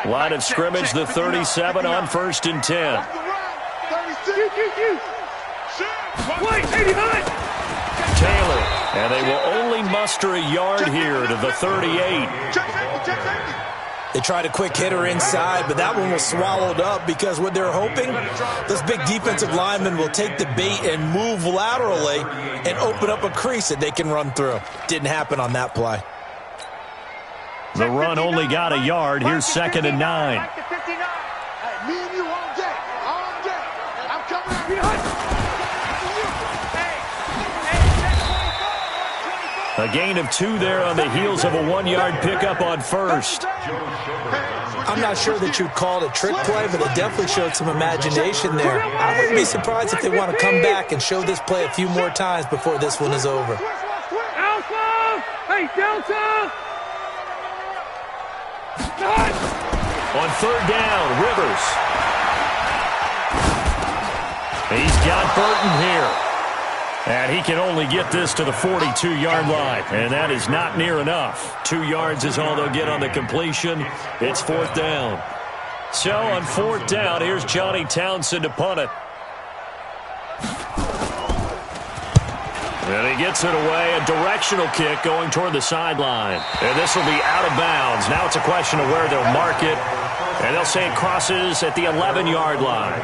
Line of scrimmage, the 37 on 1st and 10. Taylor, and they will only muster a yard here to the 38. They tried a quick hitter inside, but that one was swallowed up because what they're hoping, those big defensive linemen will take the bait and move laterally and open up a crease that they can run through. Didn't happen on that play. The run only got a yard. Here's 2nd and 9. A gain of 2 there on the heels of a 1-yard pickup on 1st. I'm not sure that you'd call it a trick play, but it definitely showed some imagination there. I wouldn't be surprised if they want to come back and show this play a few more times before this one is over. Alpha! Hey, Delta! On 3rd down, Rivers. He's got Burton here. And he can only get this to the 42-yard line. And that is not near enough. 2 yards is all they'll get on the completion. It's 4th down. So on 4th down, here's Johnny Townsend to punt it. And he gets it away. A directional kick going toward the sideline. And this will be out of bounds. Now it's a question of where they'll mark it. And they'll say it crosses at the 11-yard line.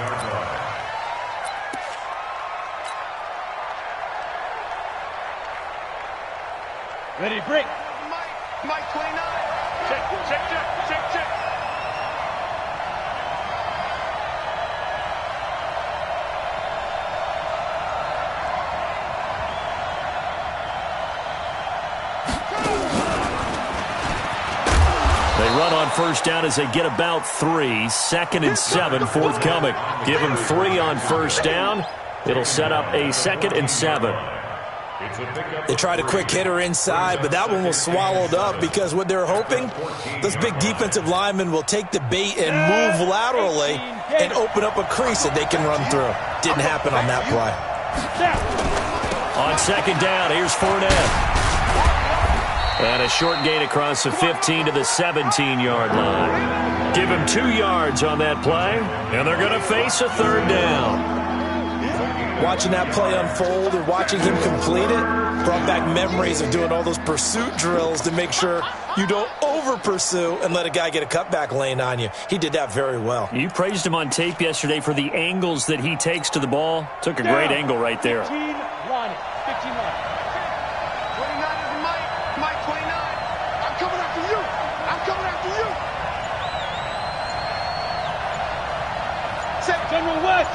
Ready, break. Mike 29. Check. They run on 1st down as they get about 3. 2nd and 7 forthcoming. Give them 3 on 1st down. It'll set up a 2nd and 7. They tried a quick hitter inside, but that one was swallowed up because what they're hoping, those big defensive linemen will take the bait and move laterally and open up a crease that they can run through. Didn't happen on that play. On 2nd down, here's Fournette. And a short gain across the 15 to the 17-yard line. Give him 2 yards on that play, and they're going to face a 3rd down. Watching that play unfold and watching him complete it brought back memories of doing all those pursuit drills to make sure you don't over-pursue and let a guy get a cutback lane on you. He did that very well. You praised him on tape yesterday for the angles that he takes to the ball. Took a great angle right there. 15 line. 15 line. 29 is Mike 29. I'm coming after you. Set. General West.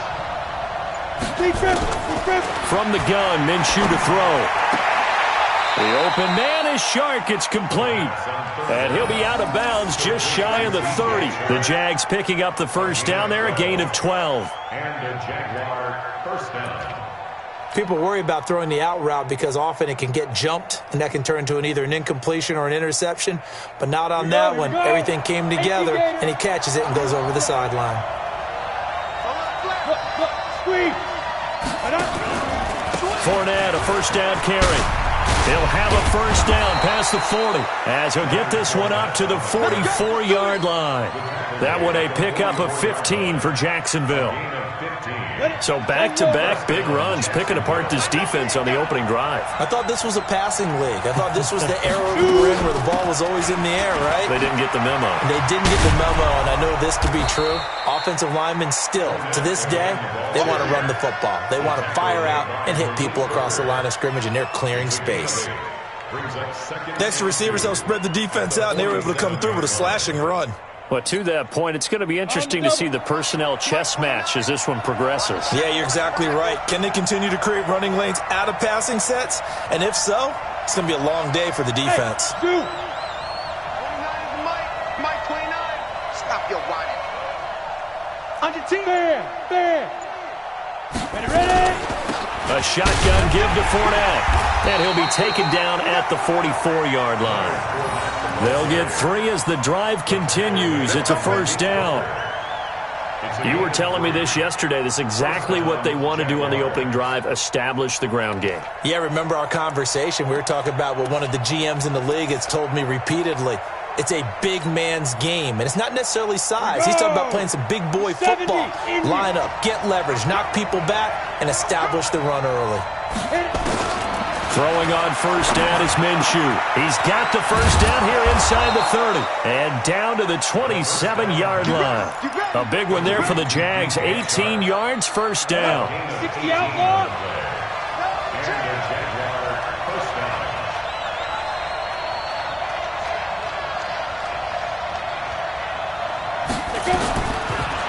From the gun, Minshew to throw. The open man is Shark. It's complete. And he'll be out of bounds just shy of the 30. The Jags picking up the 1st down there, a gain of 12. And the Jaguar 1st down. People worry about throwing the out route because often it can get jumped, and that can turn into either an incompletion or an interception. But not on that one. Everything came together, and he catches it and goes over the sideline. Fournette, a 1st down carry. He'll have a 1st down past the 40 as he'll get this one up to the 44-yard line. That one a pickup of 15 for Jacksonville. So back-to-back big runs picking apart this defense on the opening drive. I thought this was a passing league. I thought this was the era we were in where the ball was always in the air, right? They didn't get the memo. They didn't get the memo, and I know this to be true. Offensive linemen still, to this day, they want to run the football. They want to fire out and hit people across the line of scrimmage, and they're clearing space. Next, the receivers help spread the defense out, and they were able to come through with a slashing run. But to that point, it's going to be interesting to see the personnel chess match as this one progresses. Yeah, you're exactly right. Can they continue to create running lanes out of passing sets? And if so, it's going to be a long day for the defense. 29 is Mike 29. Stop your whining. On your team. There. Ready. A shotgun give to Fournette. And he'll be taken down at the 44-yard line. They'll get 3 as the drive continues. It's a 1st down. You were telling me this yesterday. This is exactly what they want to do on the opening drive, establish the ground game. Yeah, remember our conversation. We were talking about what one of the GMs in the league has told me repeatedly. It's a big man's game, and it's not necessarily size. He's talking about playing some big boy football. Line up, get leverage, knock people back, and establish the run early. Throwing on first down is Minshew. He's got the first down here inside the 30. And down to the 27-yard line. A big one there for the Jags. 18 yards, first down. 60 outlaw.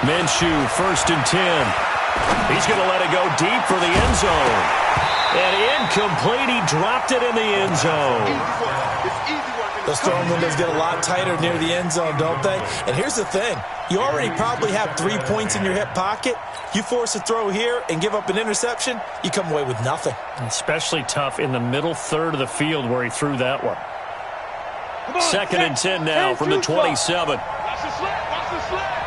Minshew, first and 10. He's going to let it go deep for the end zone. And incomplete. He dropped it in the end zone. Those throwing windows get a lot tighter near the end zone, don't they? And here's the thing. You already probably have 3 points in your hip pocket. You force a throw here and give up an interception, you come away with nothing. Especially tough in the middle third of the field where he threw that one. Second and 10 now from the 27. Watch the slap. Watch the slap.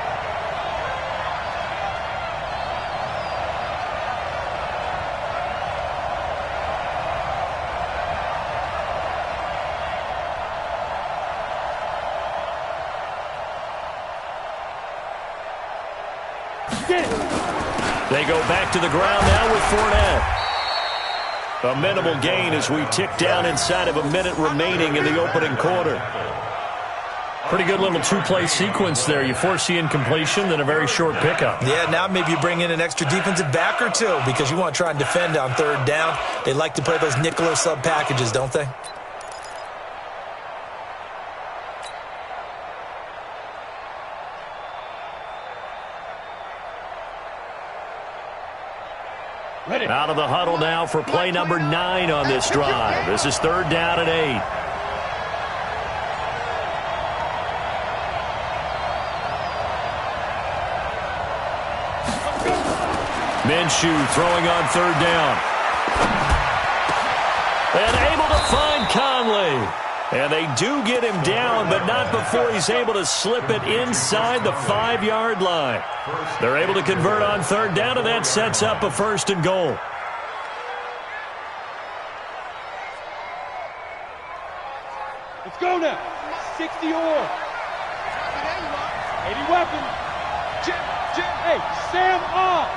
They go back to the ground now with Fournette. A minimal gain as we tick down inside of a minute remaining in the opening quarter. Pretty good little two-play sequence there. You force the incompletion, then a very short pickup. Yeah, now maybe you bring in an extra defensive back or two because you want to try and defend on third down. They like to play those nickel or sub packages, don't they? Ready. Out of the huddle now for play number 9 on this drive. This is third down and 8. Minshew throwing on third down. And able to find Conley. And they do get him down, but not before he's able to slip it inside the 5-yard line. They're able to convert on third down, and that sets up a first and goal. Let's go now. 60 or 80 weapons. Hey, Sam off.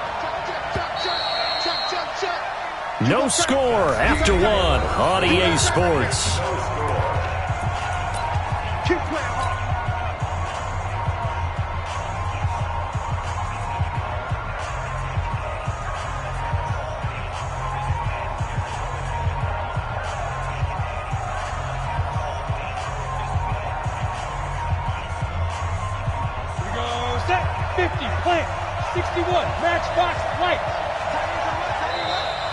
No score after one on EA Sports. Keep playing hard. Here we go. Set. 50. Plant. 61. Matchbox. Lights.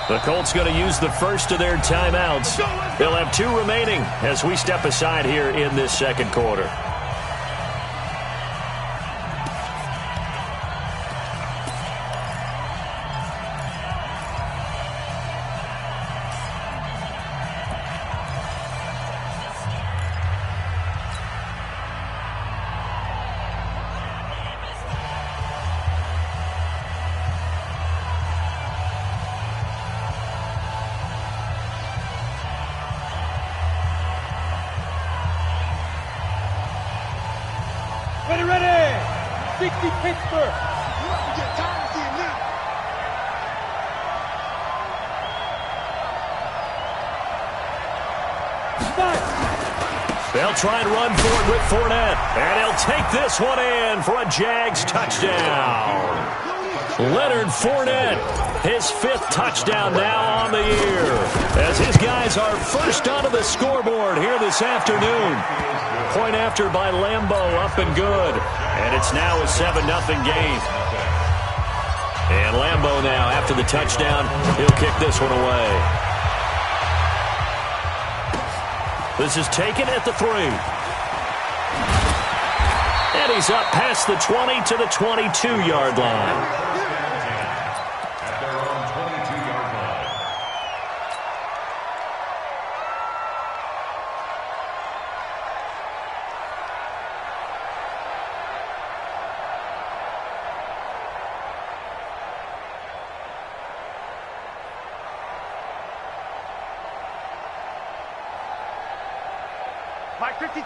The Colts going to use the first of their timeouts. They'll have 2 remaining as we step aside here in this second quarter. Ready, ready. 60 Pittsburgh. You have to get time to see him now. They'll try and run for it with Fournette. And he'll take this one in for a Jags touchdown. Leonard Fournette, his 5th touchdown now on the year, as his guys are first onto the scoreboard here this afternoon. Point after by Lambeau, up and good. And it's now a 7-0 game. And Lambeau now, after the touchdown, he'll kick this one away. This is taken at the 3. And he's up past the 20 to the 22-yard line. At their own 22-yard line.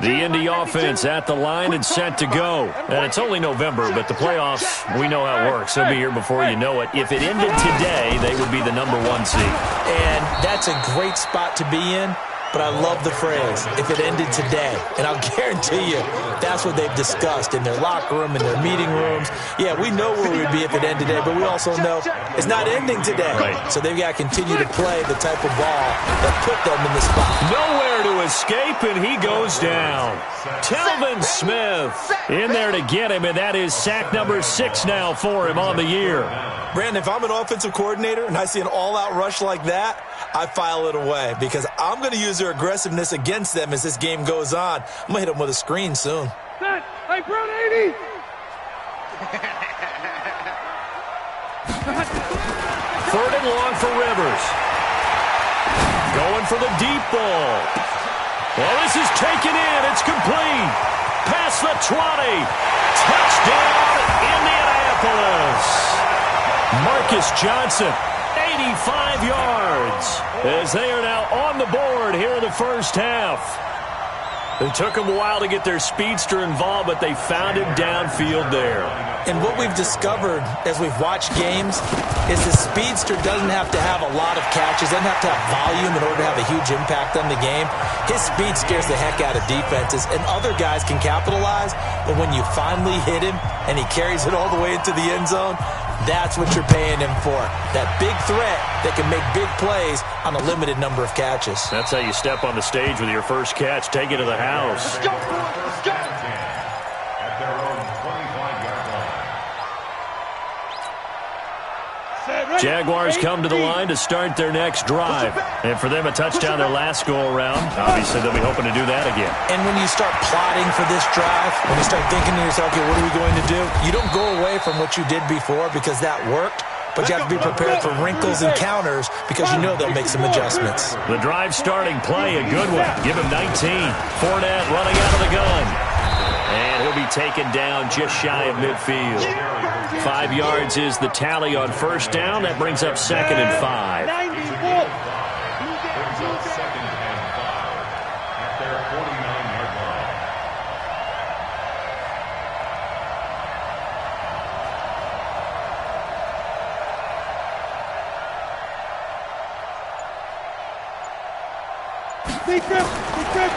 The Indy offense at the line and set to go. And it's only November, but the playoffs, we know how it works. They'll be here before you know it. If it ended today, they would be the #1 seed. And that's a great spot to be in. But I love the phrase, if it ended today. And I'll guarantee you, that's what they've discussed in their locker room, in their meeting rooms. Yeah, we know where we'd be if it ended today, but we also know it's not ending today. Right. So they've got to continue to play the type of ball that put them in the spot. Nowhere to escape, and he goes down. Telvin Smith in there to get him, and that is sack number 6 now for him on the year. Brandon, if I'm an offensive coordinator and I see an all-out rush like that, I file it away because I'm going to use their aggressiveness against them as this game goes on. I'm going to hit them with a screen soon. Hey, Brown 80! Third and long for Rivers. Going for the deep ball. Well, this is taken in. It's complete. Past the 20. Touchdown, Indianapolis. Marcus Johnson, 85 yards, as they are now on the board here in the first half. It took them a while to get their speedster involved, but they found him downfield there. And what we've discovered as we've watched games is the speedster doesn't have to have a lot of catches, doesn't have to have volume in order to have a huge impact on the game. His speed scares the heck out of defenses, and other guys can capitalize, but when you finally hit him and he carries it all the way into the end zone, that's what you're paying him for. That big threat that can make big plays on a limited number of catches. That's how you step on the stage with your first catch. Take it to the house. At their own 25-yard line. Jaguars come to the line to start their next drive. And for them, a touchdown their last go-around. Obviously, they'll be hoping to do that again. And when you start plotting for this drive, when you start thinking to yourself, okay, what are we going to do? You don't go away from what you did before because that worked, but you have to be prepared for wrinkles and counters because you know they'll make some adjustments. The drive starting play, a good one. Give him 19. Fournette running out of the gun. And he'll be taken down just shy of midfield. 5 yards is the tally on first down. That brings up 2nd and 5. Second and 5 at their 49-yard line.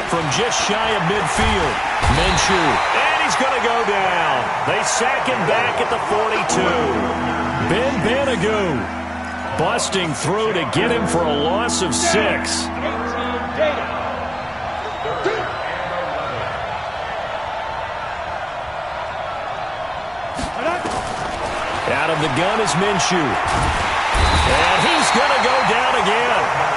From just shy of midfield, Minshew. And he's going to go down. They sack him back at the 42. Ben Banagoo busting through to get him for a loss of 6. Out of the gun is Minshew. And he's going to go down again.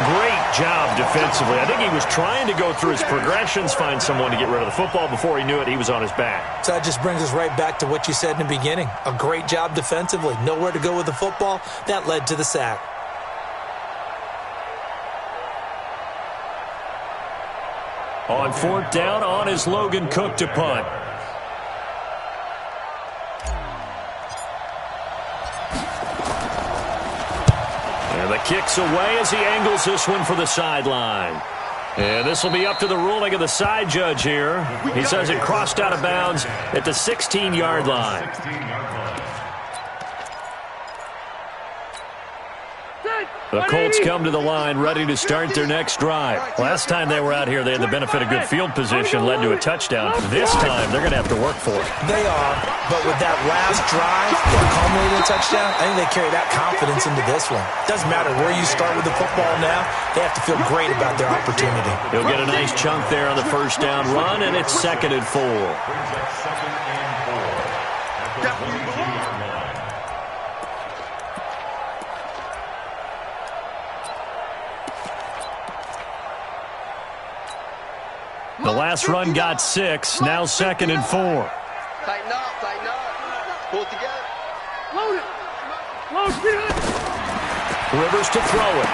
Great job defensively. I think he was trying to go through his progressions, find someone to get rid of the football. Before he knew it, he was on his back. So that just brings us right back to what you said in the beginning. A great job defensively. Nowhere to go with the football. That led to the sack. On 4th down, on is Logan Cook to punt. And the kick's away as he angles this one for the sideline. And this will be up to the ruling of the side judge here. He says it crossed out of bounds at the 16-yard line. 16-yard line. The Colts come to the line ready to start their next drive. Last time they were out here, they had the benefit of good field position, led to a touchdown. This time, they're going to have to work for it. They are, but with that last drive, that culminated a touchdown, I think they carry that confidence into this one. Doesn't matter where you start with the football now, they have to feel great about their opportunity. He'll get a nice chunk there on the first down run, and it's 2nd and 4. Brings up 2nd and 4 at the 22-yard line. The last run got 6, now 2nd and 4. Tighten up, tighten up. Pull it together. Load it. Load it. Rivers to throw it.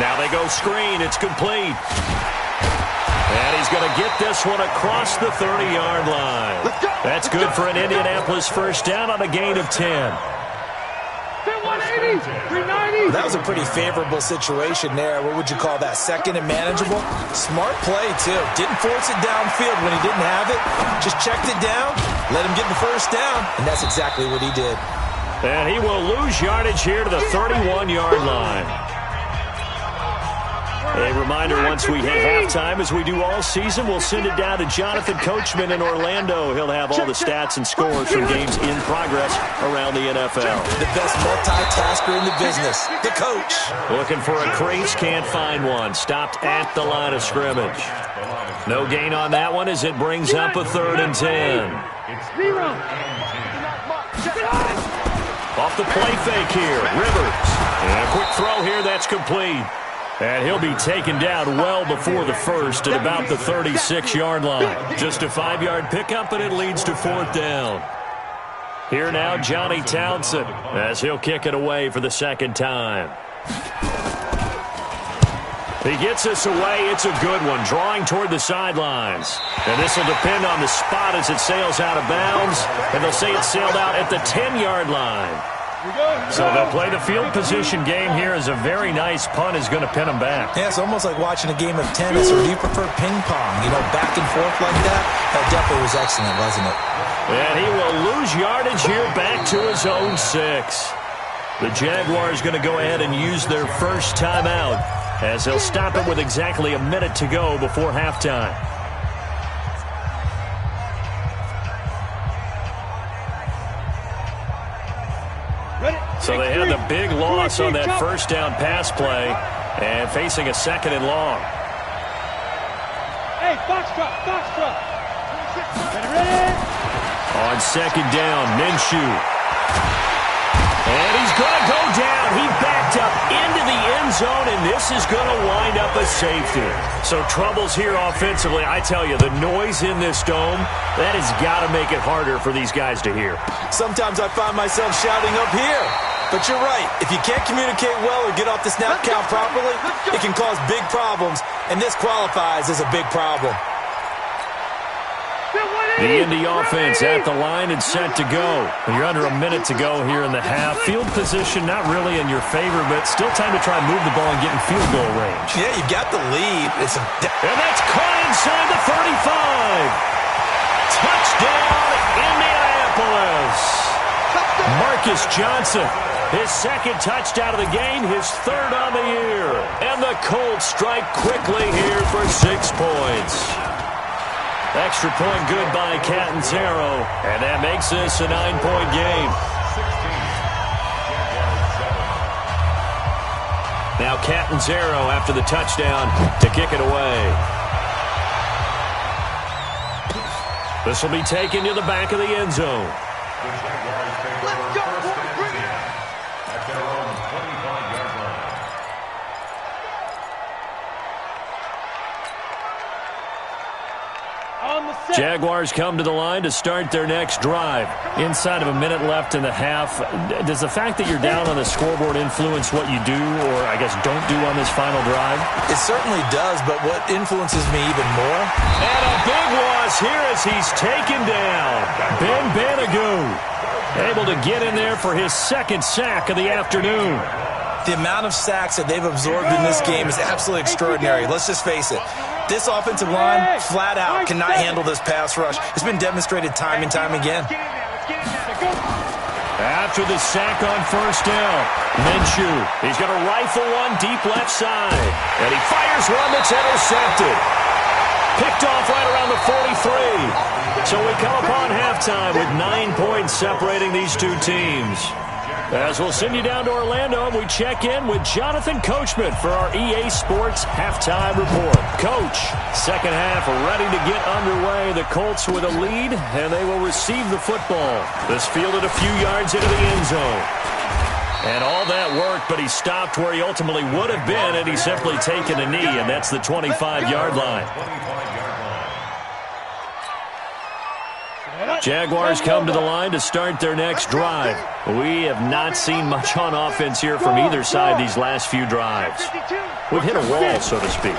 Now they go screen. It's complete. And he's going to get this one across the 30-yard line. That's good for an Indianapolis first down on a gain of 10. Hit 180. 390. That was a pretty favorable situation there. What would you call that? Second and manageable? Smart play, too. Didn't force it downfield when he didn't have it. Just checked it down, let him get the first down, and that's exactly what he did. And he will lose yardage here to the 31-yard line. A reminder, once we hit halftime, as we do all season, we'll send it down to Jonathan Coachman in Orlando. He'll have all the stats and scores from games in progress around the NFL. The best multitasker in the business, the coach. Looking for a crease, can't find one. Stopped at the line of scrimmage. No gain on that one as it brings up a 3rd and 10. Off the play fake here, Rivers. And a quick throw here, that's complete. And he'll be taken down well before the first at about the 36-yard line. Just a 5-yard pickup, and it leads to 4th down. Here now, Johnny Townsend, as he'll kick it away for the 2nd time. He gets this away. It's a good one, drawing toward the sidelines. And this will depend on the spot as it sails out of bounds. And they'll say it sailed out at the 10-yard line. So they'll play the field position game here as a very nice punt is going to pin them back. Yeah, it's almost like watching a game of tennis, or do you prefer ping pong? You know, back and forth like that? That definitely was excellent, wasn't it? And he will lose yardage here back to his own 6. The Jaguars going to go ahead and use their first timeout as they'll stop it with exactly a minute to go before halftime. So they had the big loss on that first down pass play and facing a 2nd and long. Hey, box drop. Ready? On 2nd down, Minshew. And he's going to go down. He backed up into the end zone, and this is going to wind up a safety. So troubles here offensively. I tell you, the noise in this dome, that has got to make it harder for these guys to hear. Sometimes I find myself shouting up here. But you're right. If you can't communicate well or get off the snap count properly, it can cause big problems, and this qualifies as a big problem. The Indy offense at the line and set to go. You're under a minute to go here in the half. Field position not really in your favor, but still time to try and move the ball and get in field goal range. Yeah, you got the lead. And that's caught inside the 35. Touchdown, Indianapolis. Marcus Johnson, his 2nd touchdown of the game, his 3rd on the year. And the Colts strike quickly here for 6 points. Extra point good by Catanzaro, and that makes this a 9-point game. Now Catanzaro after the touchdown to kick it away. This will be taken to the back of the end zone. Let's go, bring it. At their own 25-yard line. Jaguars come to the line to start their next drive. Inside of a minute left in the half, does the fact that you're down on the scoreboard influence what you do or, I guess, don't do on this final drive? It certainly does, but what influences me even more? And a big loss here as he's taken down. Ben Banagoo able to get in there for his 2nd sack of the afternoon. The amount of sacks that they've absorbed in this game is absolutely extraordinary. Let's just face it. This offensive line, flat out, cannot handle this pass rush. It's been demonstrated time and time again. After the sack on first down, Minshew, he's going to rifle one deep left side. And he fires one that's intercepted. Picked off right around the 43. So we come upon halftime with 9 points separating these two teams. As we'll send you down to Orlando, we check in with Jonathan Coachman for our EA Sports Halftime Report. Coach, second half ready to get underway. The Colts with a lead, and they will receive the football. This fielded a few yards into the end zone. And all that work, but he stopped where he ultimately would have been, and he's simply taken a knee, and that's the 25-yard line. Jaguars come to the line to start their next drive. We have not seen much on offense here from either side these last few drives. We've hit a wall, so to speak.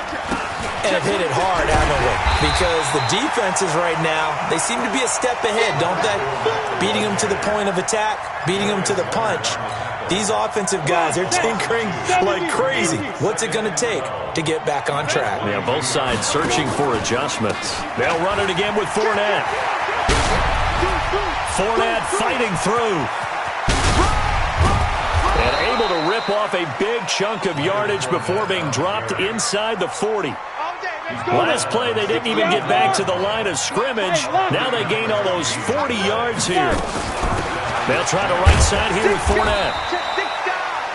And have hit it hard, haven't we? Because the defenses right now, they seem to be a step ahead, don't they? Beating them to the point of attack, beating them to the punch. These offensive guys, they're tinkering like crazy. What's it going to take to get back on track? Yeah, both sides searching for adjustments. They'll run it again with Fournette. Fournette fighting through. And able to rip off a big chunk of yardage before being dropped inside the 40. Last play, they didn't even get back to the line of scrimmage. Now they gain all those 40 yards here. They'll try the right side here with Fournette.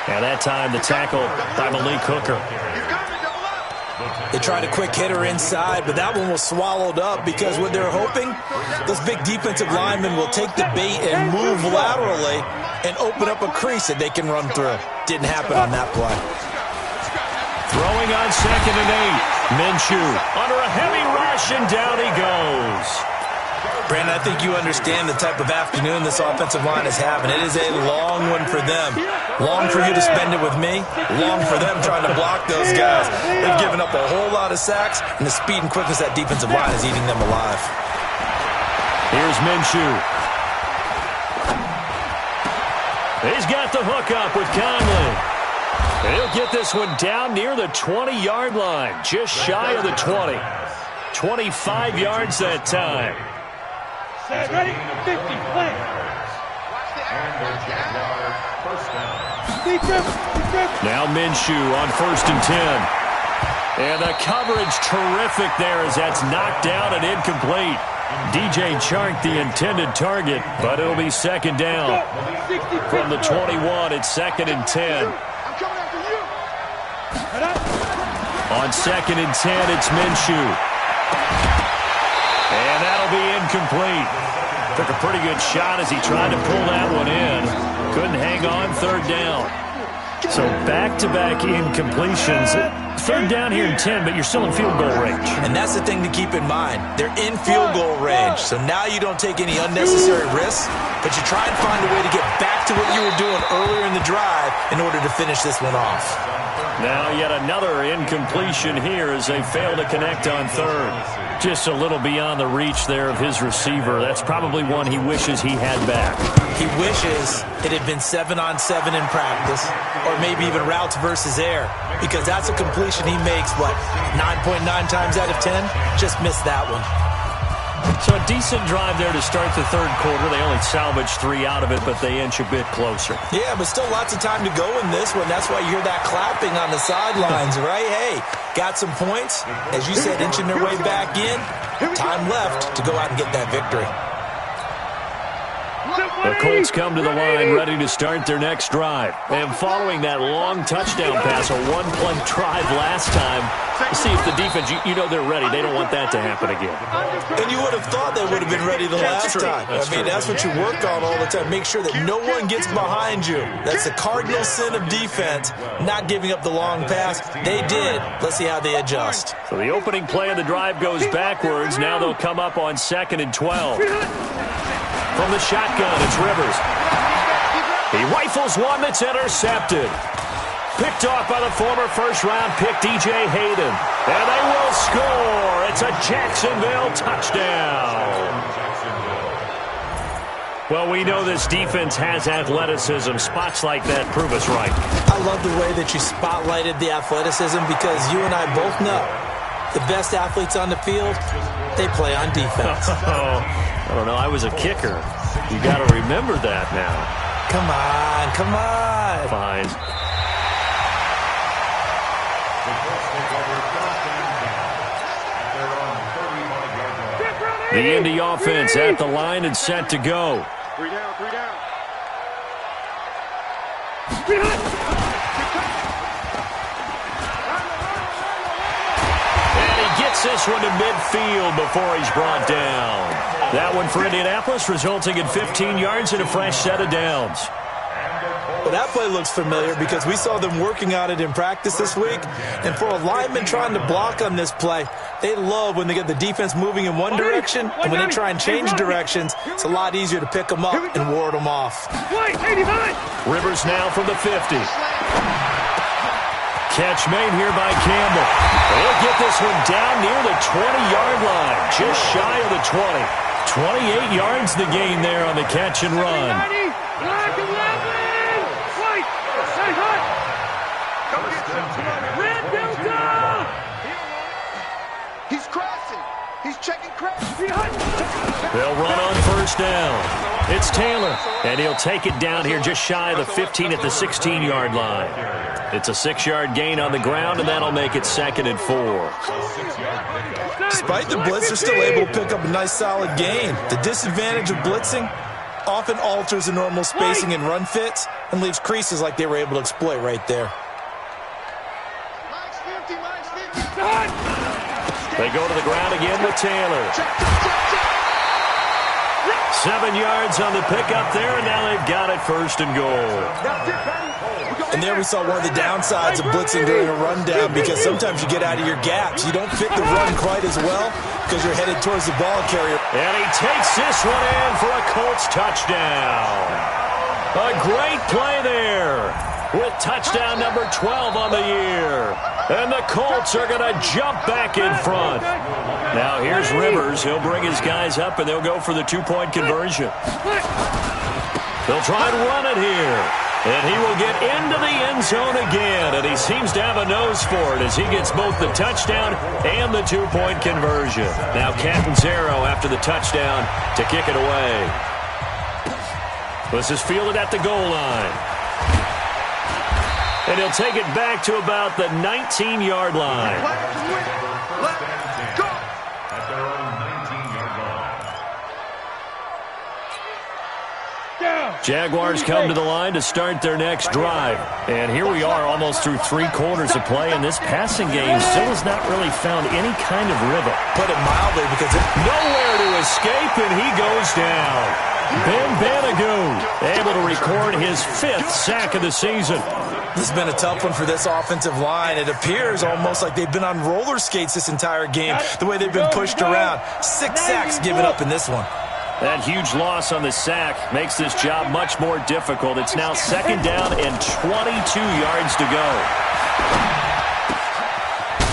And that time, the tackle by Malik Hooker. They tried a quick hitter inside, but that one was swallowed up because what they're hoping, those big defensive linemen will take the bait and move laterally and open up a crease that they can run through. Didn't happen on that play. Throwing on 2nd and 8. Minshew under a heavy rush, and down he goes. Brandon, I think you understand the type of afternoon this offensive line is having. It is a long one for them. Long for you to spend it with me. Long for them trying to block those guys. They've given up a whole lot of sacks, and the speed and quickness of that defensive line is eating them alive. Here's Minshew. He's got the hook up with Conley. And he'll get this one down near the 20-yard line, just shy of the 20. 25 yards that time. Set, ready, 50, play. Now Minshew on 1st and 10. And the coverage terrific there as that's knocked down and incomplete. DJ Chark the intended target, but it'll be 2nd down. From the 21, it's 2nd and 10. On 2nd and 10, it's Minshew. And that'll be incomplete. Took a pretty good shot as he tried to pull that one in. Couldn't hang on 3rd down. So back-to-back incompletions. 3rd down here in 10, but you're still in field goal range. And that's the thing to keep in mind. They're in field goal range. So now you don't take any unnecessary risks, but you try and find a way to get back to what you were doing earlier in the drive in order to finish this one off. Now yet another incompletion here as they fail to connect on 3rd. Just a little beyond the reach there of his receiver. That's probably one he wishes he had back. He wishes it had been 7-on-7 in practice, or maybe even routes versus air, because that's a completion he makes, what, 9.9 times out of 10? Just missed that one. So a decent drive there to start the 3rd quarter. They only salvaged 3 out of it, but they inch a bit closer. Yeah, but still lots of time to go in this one. That's why you hear that clapping on the sidelines, right? Hey, got some points. As you said, inching their way back in. Time left to go out and get that victory. The Colts come to the line ready to start their next drive. And following that long touchdown pass, a one-play drive last time, see if the defense, you know they're ready. They don't want that to happen again. And you would have thought they would have been ready the last time. That's what you work on all the time. Make sure that no one gets behind you. That's the cardinal sin of defense, not giving up the long pass. They did. Let's see how they adjust. So the opening play of the drive goes backwards. Now they'll come up on 2nd and 12. From the shotgun, it's Rivers. He rifles one that's intercepted. Picked off by the former first-round pick, DJ Hayden. And they will score. It's a Jacksonville touchdown. Well, we know this defense has athleticism. Spots like that prove us right. I love the way that you spotlighted the athleticism because you and I both know the best athletes on the field, they play on defense. I don't know. I was a kicker. You got to remember that now. Come on, come on. Fine. The Indy offense at the line and set to go. 3 down, 3 down. And he gets this one to midfield before he's brought down. That one for Indianapolis, resulting in 15 yards and a fresh set of downs. Well, that play looks familiar because we saw them working on it in practice this week. And for a lineman trying to block on this play, they love when they get the defense moving in one direction. And when they try and change directions, it's a lot easier to pick them up and ward them off. Rivers now from the 50. Catch made here by Campbell. They'll get this one down near the 20-yard line, just shy of the 20. 28 yards the gain there on the catch and run. They'll run on first down. It's Taylor, and he'll take it down here just shy of the 15 at the 16-yard line. It's a 6-yard gain on the ground, and that'll make it 2nd and 4. Despite the blitz, they're still able to pick up a nice, solid gain. The disadvantage of blitzing often alters the normal spacing and run fits and leaves creases like they were able to exploit right there. They go to the ground again with Taylor. 7 yards on the pickup there, and now they've got it 1st and goal. And there we saw one of the downsides of blitzing during a rundown, because sometimes you get out of your gaps. You don't fit the run quite as well because you're headed towards the ball carrier. And he takes this one in for a Colts touchdown. A great play there with touchdown number 12 on the year. And the Colts are going to jump back in front. Now here's Rivers. He'll bring his guys up, and they'll go for the 2-point conversion. They'll try and run it here. And he will get into the end zone again. And he seems to have a nose for it as he gets both the touchdown and the 2-point conversion. Now Catanzaro after the touchdown to kick it away. This is fielded at the goal line. And he'll take it back to about the 19-yard line. Jaguars come to the line to start their next drive. And here we are almost through 3 quarters of play, and this passing game still has not really found any kind of rhythm. Put it mildly, because nowhere to escape, and he goes down. Ben Banagoo able to record his 5th sack of the season. This has been a tough one for this offensive line. It appears almost like they've been on roller skates this entire game, the way they've been pushed around. 6 sacks given up in this one. That huge loss on the sack makes this job much more difficult. It's now 2nd down and 22 yards to go.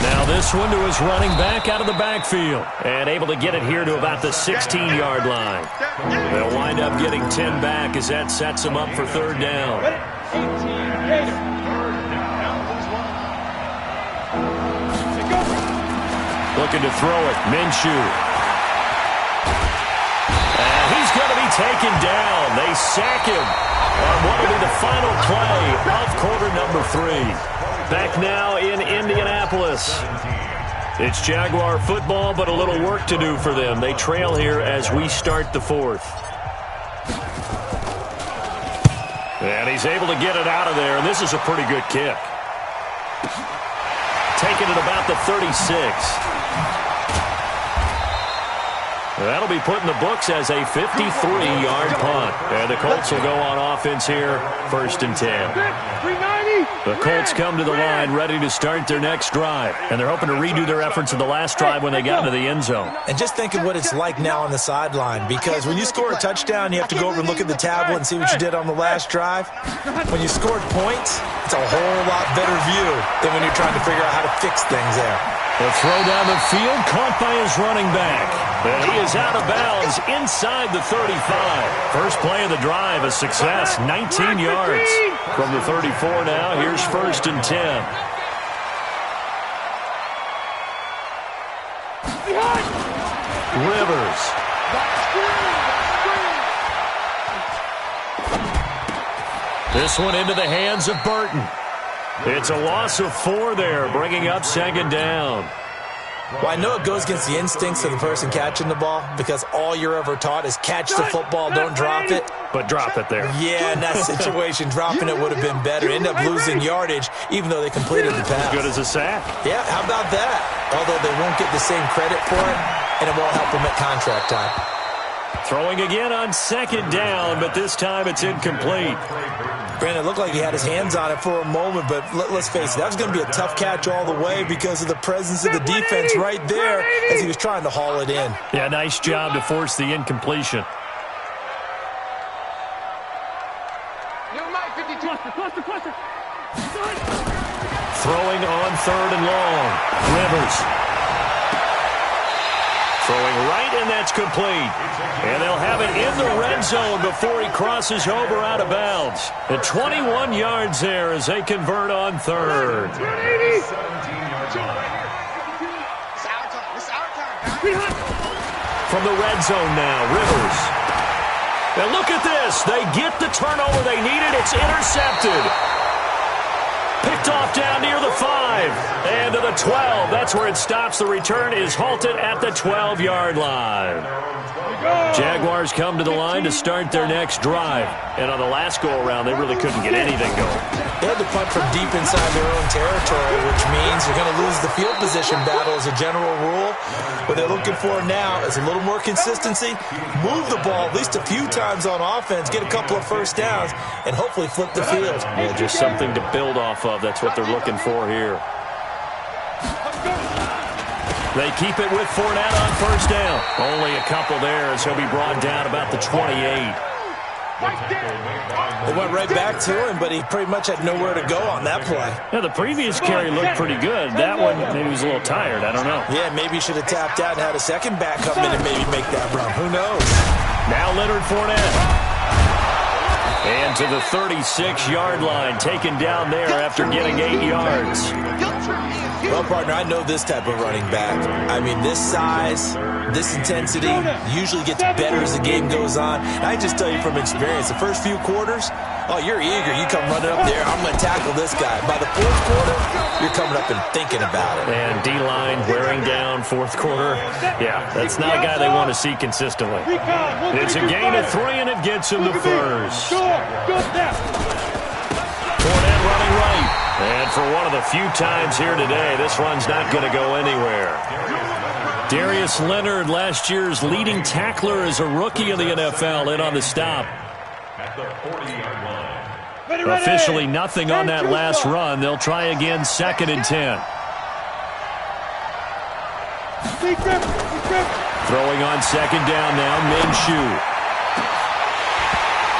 Now this one to his running back out of the backfield. And able to get it here to about the 16-yard line. They'll wind up getting 10 back as that sets them up for 3rd down. Looking to throw it. Minshew. He's going to be taken down. They sack him on what will be the final play of quarter number 3. Back now in Indianapolis. It's Jaguar football, but a little work to do for them. They trail here as we start the 4th. And he's able to get it out of there, and this is a pretty good kick. Taking it about the 36. That'll be put in the books as a 53-yard punt. And the Colts will go on offense here, 1st and 10. The Colts come to the line ready to start their next drive. And they're hoping to redo their efforts in the last drive when they got into the end zone. And just think of what it's like now on the sideline, because when you score a touchdown, you have to go over and look at the tablet and see what you did on the last drive. When you scored points, it's a whole lot better view than when you're trying to figure out how to fix things there. The throw down the field, caught by his running back. And he is out of bounds inside the 35. First play of the drive, a success, 19 yards. From the 34 now, here's 1st and 10. Rivers. This one into the hands of Burton. It's a loss of 4 there, bringing up 2nd down. Well, I know it goes against the instincts of the person catching the ball, because all you're ever taught is catch the football, don't drop it. But drop it there. Yeah, in that situation, dropping it would have been better. End up losing yardage, even though they completed the pass. As good as a sack. Yeah, how about that? Although they won't get the same credit for it, and it won't help them at contract time. Throwing again on 2nd down, but this time it's incomplete. Granted, it looked like he had his hands on it for a moment, but let's face it, that was going to be a tough catch all the way because of the presence of the defense right there as he was trying to haul it in. Yeah, nice job to force the incompletion. Throwing on 3rd and long. Rivers. Throwing right, and that's complete. And they'll have it in the red zone before he crosses over out of bounds. At 21 yards there as they convert on 3rd. From the red zone now, Rivers. And look at this. They get the turnover they needed. It's intercepted. Picked off down near the 5. And to the 12. That's where it stops. The return is halted at the 12-yard line. Jaguars come to the line to start their next drive. And on the last go-around, they really couldn't get anything going. They had to punt from deep inside their own territory, which means you're going to lose the field position battle as a general rule. What they're looking for now is a little more consistency, move the ball at least a few times on offense, get a couple of first downs, and hopefully flip the field. Yeah, just something to build off of. That's what they're looking for here. They keep it with Fournette on first down. Only a couple there as he'll be brought down about the 28. They went right back to him, but he pretty much had nowhere to go on that play. Yeah, the previous carry looked pretty good. That one, maybe he was a little tired. I don't know. Yeah, maybe he should have tapped out and had a second back come in and maybe make that run. Who knows? Now Leonard Fournette. And to the 36-yard line, taken down there after getting 8 yards. Well, partner, I know this type of running back. I mean, this size, this intensity usually gets better as the game goes on. And I just tell you from experience, the first few quarters, oh, you're eager. You come running up there, I'm going to tackle this guy. By the fourth quarter, you're coming up and thinking about it. And D-line wearing down fourth quarter. Yeah, that's not a guy they want to see consistently. It's a gain of 3, and it gets him the first. Fournette running right. And for one of the few times here today, this one's not going to go anywhere. Darius Leonard, last year's leading tackler as a rookie in the NFL, in on the stop. At the 40-yard line. Officially nothing on that last run. They'll try again, 2nd and 10. Throwing on 2nd down now, Minshew.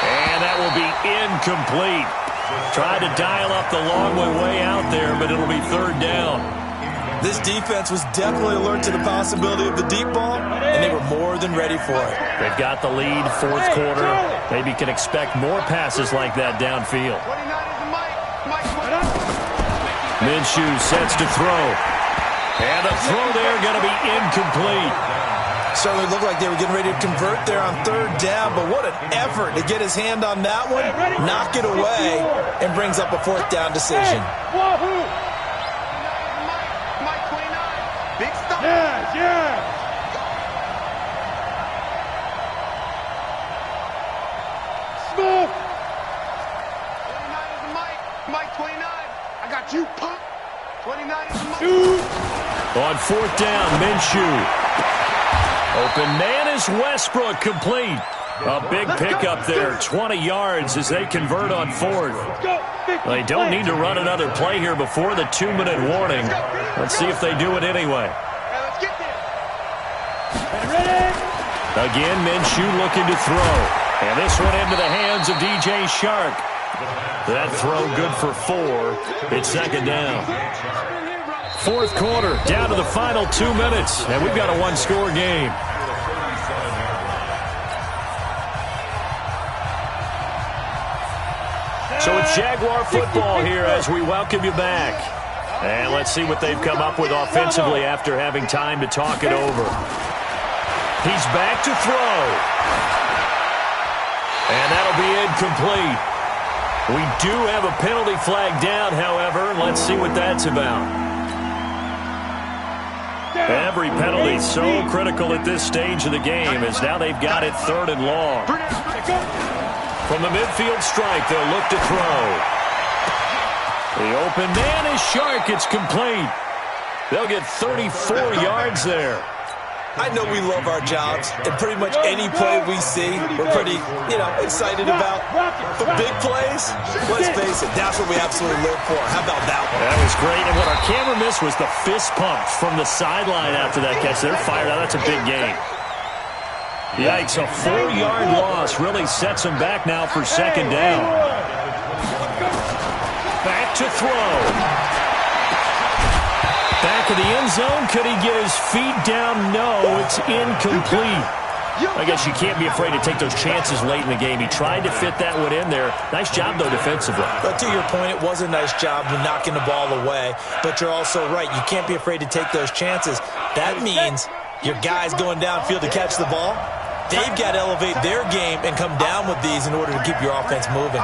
And that will be incomplete. Tried to dial up the long way out there, but it'll be 3rd down. This defense was definitely alert to the possibility of the deep ball, and they were more than ready for it. They've got the lead, 4th quarter. Maybe can expect more passes like that downfield. Minshew sets to throw. And the throw there going to be incomplete. Certainly looked like they were getting ready to convert there on 3rd down, but what an effort to get his hand on that one, knock it away, and brings up a 4th down decision. Big stop. Yeah. Smoke. 29 is the Mike. Mike 29. I got you, punk. 29 is the Mike. Shoot. On 4th down, Minshew. Open man is Westbrook, complete. A big pickup there, 20 yards as they convert on 4th. They don't need to run another play here before the 2-minute warning. Let's see if they do it anyway. Let's get there. Again, Minshew looking to throw. And this one into the hands of DJ Shark. That throw good for 4. It's 2nd down. 4th quarter, down to the final 2 minutes, and we've got a 1-score game. So it's Jaguar football here as we welcome you back. And let's see what they've come up with offensively after having time to talk it over. He's back to throw. And that'll be incomplete. We do have a penalty flag down, however. Let's see what that's about. Every penalty so critical at this stage of the game as now they've got it 3rd and long. From the midfield stripe, they'll look to throw. The open man is Shark. It's complete. They'll get 34 yards there. I know we love our jobs, and pretty much any play we see, we're pretty, excited about. But big plays, let's face it, that's what we absolutely live for. How about that one? That was great, and what our camera missed was the fist pump from the sideline after that catch. They're fired out. That's a big game. Yikes, a 4-yard loss really sets them back now for 2nd down. Back to throw. Back of the end zone. Could he get his feet down? No, it's incomplete. I guess you can't be afraid to take those chances late in the game. He tried to fit that one in there. Nice job, though, defensively. But to your point, it was a nice job of knocking the ball away. But you're also right. You can't be afraid to take those chances. That means Your guys going downfield to catch the ball, they've got to elevate their game and come down with these in order to keep your offense moving.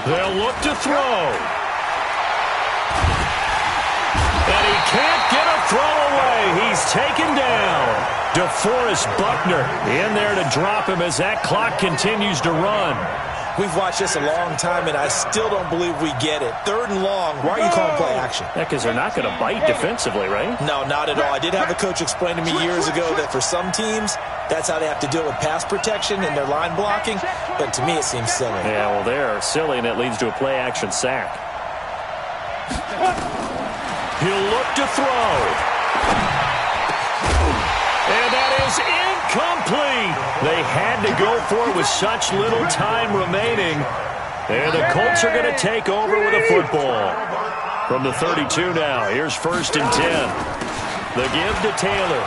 They'll look to throw. And he can't get a throw away. He's taken down. DeForest Buckner in there to drop him as that clock continues to run. We've watched this a long time, and I still don't believe we get it. 3rd and long, why are you calling play action? Yeah, because they're not going to bite defensively, right? No, not at all. I did have a coach explain to me years ago that for some teams, that's how they have to deal with pass protection and their line blocking, but to me it seems silly. Yeah, well, they're silly, and it leads to a play-action sack. He'll look to throw. And that is incomplete. They had to go for it with such little time remaining. And the Colts are going to take over with a football. From the 32 now, here's 1st and 10. The give to Taylor.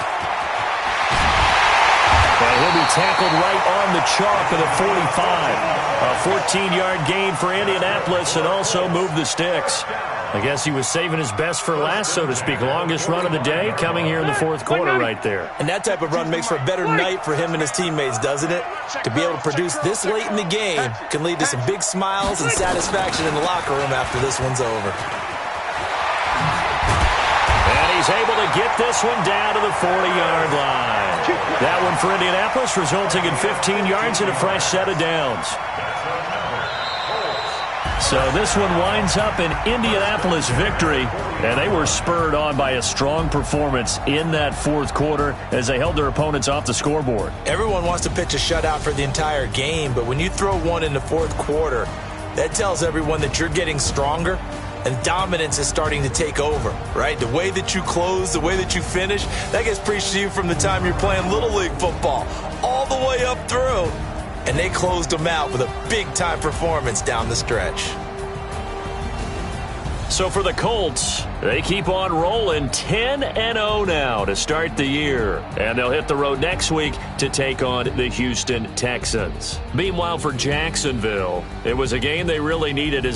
And he'll be tackled right on the chalk of the 45. A 14-yard gain for Indianapolis and also moved the sticks. I guess he was saving his best for last, so to speak. Longest run of the day coming here in the 4th quarter right there. And that type of run makes for a better night for him and his teammates, doesn't it? To be able to produce this late in the game can lead to some big smiles and satisfaction in the locker room after this one's over. And he's able to get this one down to the 40-yard line. That one for Indianapolis, resulting in 15 yards and a fresh set of downs. So this one winds up an Indianapolis victory, and they were spurred on by a strong performance in that 4th quarter as they held their opponents off the scoreboard. Everyone wants to pitch a shutout for the entire game, but when you throw one in the 4th quarter, that tells everyone that you're getting stronger and dominance is starting to take over, right? The way that you close, the way that you finish, that gets preached to you from the time you're playing Little League football all the way up through. And they closed them out with a big-time performance down the stretch. So for the Colts, they keep on rolling 10-0 now to start the year. And they'll hit the road next week to take on the Houston Texans. Meanwhile, for Jacksonville, it was a game they really needed as